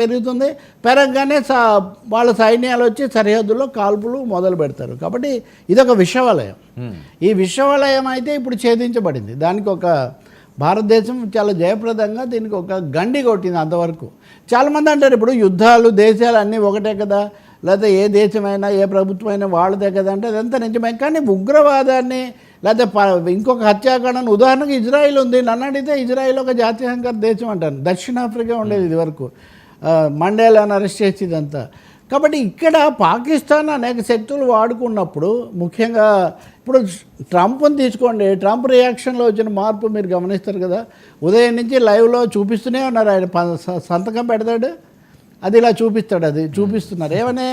పెరుగుతుంది. పెరగగానే వాళ్ళ సైన్యాలు వచ్చి సరిహద్దుల్లో కాల్పులు మొదలు పెడతారు. కాబట్టి ఇదొక విషవలయం. ఈ విషవలయం అయితే ఇప్పుడు ఛేదించబడింది. దానికి ఒక భారతదేశం చాలా జయప్రదంగా దీనికి ఒక గండి కొట్టింది. అంతవరకు చాలామంది అంటారు ఇప్పుడు యుద్ధాలు దేశాలు అన్నీ ఒకటే కదా, లేకపోతే ఏ దేశమైనా ఏ ప్రభుత్వమైనా వాళ్ళదే కదా అంటే అదంతా నిజమే. కానీ ఉగ్రవాదాన్ని లేకపోతే ఇంకొక హత్యాకాండాన్ని ఉదాహరణకు ఇజ్రాయిల్ ఉంది. నన్ను అడిగితే ఇజ్రాయిల్ ఒక జాత్యహంకార దేశం అంటాను. దక్షిణాఫ్రికా ఉండేది ఇది వరకు, మండేలాను అరెస్ట్ చేసి ఇదంతా. కాబట్టి ఇక్కడ పాకిస్తాన్ అనేక శక్తులు వాడుకున్నప్పుడు, ముఖ్యంగా ఇప్పుడు ట్రంప్ని తీసుకోండి. ట్రంప్ రియాక్షన్లో వచ్చిన మార్పు మీరు గమనిస్తారు కదా. ఉదయం నుంచి లైవ్లో చూపిస్తూనే ఉన్నారు. ఆయన సంతకం పెడతాడు, అది ఇలా చూపిస్తాడు, అది చూపిస్తున్నారు. ఏమని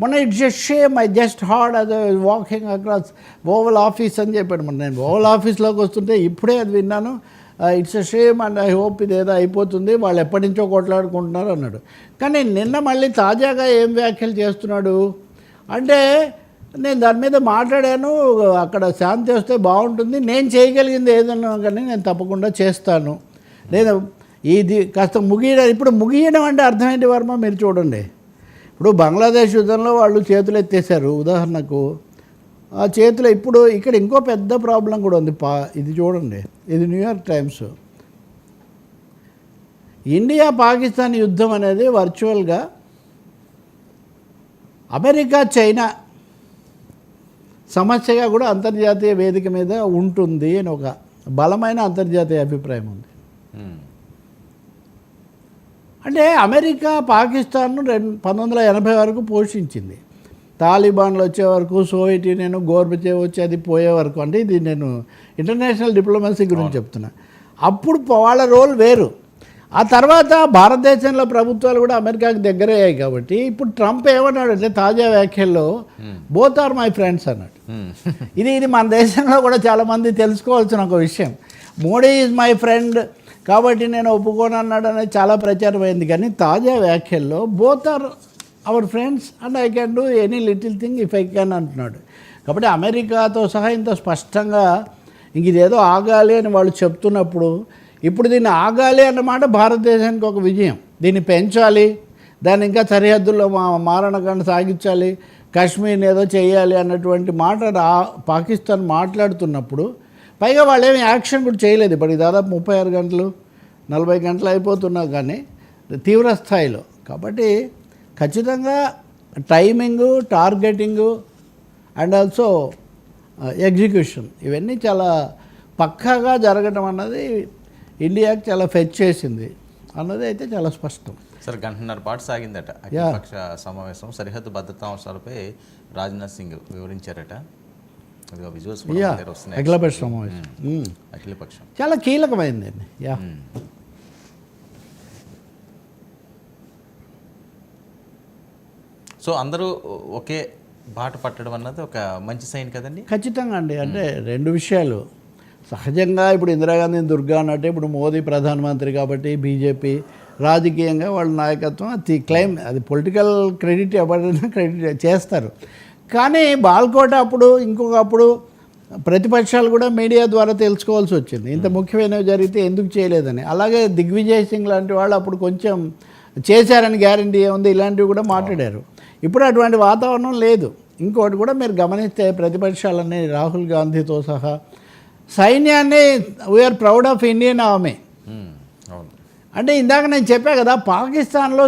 మొన్న it's a shame I just hard అది వాకింగ్ అక్రాస్ ఓవల్ ఆఫీస్ అని చెప్పాడు. మొన్న నేను ఓవల్ ఆఫీస్లోకి వస్తుంటే ఇప్పుడే అది విన్నాను. It's a shame and I hope ఇది ఏదో అయిపోతుంది, వాళ్ళు ఎప్పటి నుంచో కొట్లాడుకుంటున్నారు అన్నాడు. కానీ నిన్న మళ్ళీ తాజాగా ఏం వ్యాఖ్యలు చేస్తున్నాడు అంటే, నేను దాని మీద మాట్లాడాను, అక్కడ శాంతి వస్తే బాగుంటుంది, నేను చేయగలిగింది ఏదన్నా కానీ నేను తప్పకుండా చేస్తాను. నేను ఇది కాస్త ఇప్పుడు ముగియడం అంటే అర్థం ఏంటి వర్మ, మీరు చూడండి. ఇప్పుడు బంగ్లాదేశ్ యుద్ధంలో వాళ్ళు చేతులు ఎత్తేసారు ఉదాహరణకు. ఆ చేతిలో ఇప్పుడు ఇక్కడ ఇంకో పెద్ద ప్రాబ్లం కూడా ఉంది. ఇది చూడండి, ఇది న్యూయార్క్ టైమ్స్. ఇండియా పాకిస్తాన్ యుద్ధం అనేది వర్చువల్గా అమెరికా చైనా సమస్యగా కూడా అంతర్జాతీయ వేదిక మీద ఉంటుంది అని ఒక బలమైన అంతర్జాతీయ అభిప్రాయం ఉంది. అంటే అమెరికా పాకిస్తాన్ను 1980 వరకు పోషించింది. తాలిబాన్లు వచ్చే వరకు, సోవియట్ యూనియన్, గోర్బచేవ్ వచ్చి అది పోయే వరకు. అంటే ఇది నేను ఇంటర్నేషనల్ డిప్లొమసీ గురించి చెప్తున్నా. అప్పుడు వాళ్ళ రోల్ వేరు. ఆ తర్వాత భారతదేశంలో ప్రభుత్వాలు కూడా అమెరికాకి దగ్గరయ్యాయి. కాబట్టి ఇప్పుడు ట్రంప్ ఏమన్నాడు అంటే తాజా వ్యాఖ్యల్లో బోత్ ఆర్ మై ఫ్రెండ్స్ అన్నాడు. ఇది మన దేశంలో కూడా చాలామంది తెలుసుకోవాల్సిన ఒక విషయం. మోడీ ఈజ్ మై ఫ్రెండ్ కాబట్టి నేను ఒప్పుకోను అన్నాడు అనేది చాలా ప్రచారమైంది. కానీ తాజా వ్యాఖ్యల్లో both are our friends and I can do any little thing if I can అంటున్నాడు. కాబట్టి అమెరికాతో సహా ఇంత స్పష్టంగా ఇంక ఇదేదో ఆగాలి అని వాళ్ళు చెప్తున్నప్పుడు, ఇప్పుడు దీన్ని ఆగాలి అన్నమాట భారతదేశానికి ఒక విజయం. దీన్ని పెంచాలి, దాన్ని ఇంకా సరిహద్దుల్లో మారణకాండ సాగించాలి, కాశ్మీర్ని ఏదో చేయాలి అన్నటువంటి మాట పాకిస్తాన్ మాట్లాడుతున్నప్పుడు, పైగా వాళ్ళు ఏమి యాక్షన్ కూడా చేయలేదు. ఇప్పటికి దాదాపు 36 గంటలు 40 గంటలు అయిపోతున్నా కానీ తీవ్ర స్థాయిలో. కాబట్టి ఖచ్చితంగా టైమింగు, టార్గెటింగు అండ్ ఆల్సో ఎగ్జిక్యూషన్ ఇవన్నీ చాలా పక్కాగా జరగడం అన్నది ఇండియాకి చాలా ఫెచ్ చేసింది అన్నది అయితే చాలా స్పష్టం. సార్, 1.5 గంటల పాటు సాగిందట అఖిలపక్ష సమావేశం. సరిహద్దు భద్రతా అంశాలపై రాజ్నాథ్ సింగ్ వివరించారట. అఖిలపక్ష సమావేశం అఖిలపక్షం చాలా కీలకమైందండి. సో అందరూ ఒకే బాట పట్టడం అన్నది ఒక మంచి సైన్ కదండి. ఖచ్చితంగా అండి. అంటే రెండు విషయాలు సహజంగా ఇప్పుడు ఇందిరాగాంధీని దుర్గా అన్నట్టు ఇప్పుడు మోదీ ప్రధానమంత్రి కాబట్టి బీజేపీ రాజకీయంగా వాళ్ళ నాయకత్వం అది క్లెయిమ్, అది పొలిటికల్ క్రెడిట్ ఎవరైనా క్రెడిట్ చేస్తారు. కానీ బాల్కోట అప్పుడు ఇంకొకప్పుడు ప్రతిపక్షాలు కూడా మీడియా ద్వారా తెలుసుకోవాల్సి వచ్చింది ఇంత ముఖ్యమైనవి జరిగితే ఎందుకు చేయలేదని. అలాగే దిగ్విజయ్ సింగ్ లాంటి వాళ్ళు అప్పుడు కొంచెం చేశారని గ్యారంటీ ఏముంది, ఇలాంటివి కూడా మాట్లాడారు. ఇప్పుడు అటువంటి వాతావరణం లేదు. ఇంకోటి కూడా మీరు గమనిస్తే ప్రతిపక్షాలన్నీ రాహుల్ గాంధీతో సహా సైన్యాన్ని we are proud of Indian army అంటే ఇందాక నేను చెప్పా కదా, పాకిస్తాన్లో